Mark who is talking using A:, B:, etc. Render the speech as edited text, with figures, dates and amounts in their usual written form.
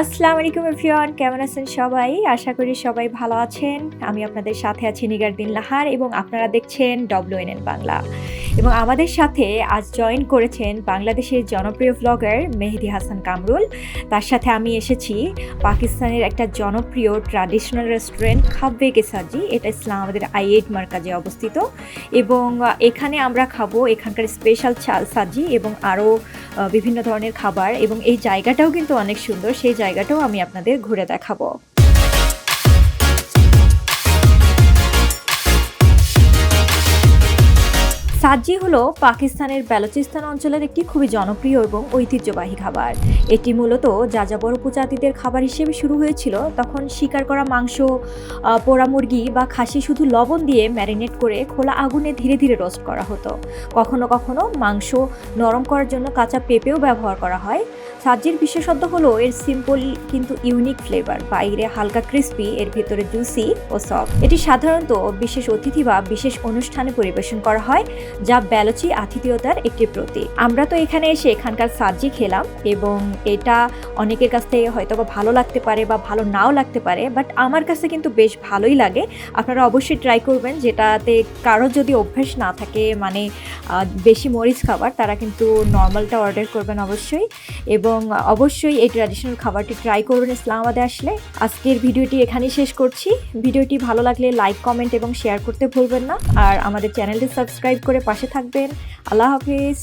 A: আসসালামু আলাইকুম এভরিওয়ান, কেমন আছেন সবাই? আশা করি সবাই ভালো আছেন। আমি আপনাদের সাথে আছি নিগার দিন লাহার এবং আপনারা দেখছেন WNN বাংলা। এবং আমাদের সাথে আজ জয়েন করেছেন বাংলাদেশের জনপ্রিয় ব্লগার মেহেদী হাসান কামরুল। তার সাথে আমি এসেছি পাকিস্তানের একটা জনপ্রিয় ট্র্যাডিশনাল রেস্টুরেন্ট খাব্বে কে সাজি। এটা ইসলামাবাদের I-8 মার্কাজে অবস্থিত এবং এখানে আমরা খাবো এখানকার স্পেশাল চাল সাজি এবং আরও বিভিন্ন ধরনের খাবার এবং এই জায়গাটাও কিন্তু অনেক সুন্দর। সেই জায়গাটাও আমি আপনাদের ঘুরে দেখাবো। সাজি হলো পাকিস্তানের বেলুচিস্তান অঞ্চলের একটি খুবই জনপ্রিয় এবং ঐতিহ্যবাহী খাবার। এটি মূলত যাযাবর উপজাতিদের খাবার হিসেবে শুরু হয়েছিল। তখন শিকার করা মাংস, পোড়া মুরগি বা খাসি শুধু লবণ দিয়ে ম্যারিনেট করে খোলা আগুনে ধীরে ধীরে রোস্ট করা হতো। কখনো কখনো মাংস নরম করার জন্য কাঁচা পেঁপেও ব্যবহার করা হয়। সাজির বিশেষত্ব হলো এর সিম্পল কিন্তু ইউনিক ফ্লেভার। বাইরে হালকা ক্রিস্পি, এর ভিতরে জুসি ও সফট। এটি সাধারণত বিশেষ অতিথি বা বিশেষ অনুষ্ঠানে পরিবেশন করা হয়, যা বেলুচি আতিথেয়তার একটি প্রতীক। আমরা তো এখানে এসে এখানকার সাজি খেলাম এবং এটা অনেকের কাছ থেকে হয়তো বা ভালো লাগতে পারে বা ভালো নাও লাগতে পারে, বাট আমার কাছে কিন্তু বেশ ভালোই লাগে। আপনারা অবশ্যই ট্রাই করবেন। যেটাতে কারো যদি অভ্যাস না থাকে, মানে বেশি মরিচ খাবার, তারা কিন্তু নর্মালটা অর্ডার করবেন অবশ্যই। এবং অবশ্যই এই ট্র্যাডিশনাল খাবারটি ট্রাই করবেন ইসলামাবাদে আসলে। আজকের ভিডিওটি এখানেই শেষ করছি। ভিডিওটি ভালো লাগলে লাইক, কমেন্ট এবং শেয়ার করতে ভুলবেন না। আর আমাদের চ্যানেলটি সাবস্ক্রাইব করে পাশে থাকবেন। আল্লাহ হাফিজ।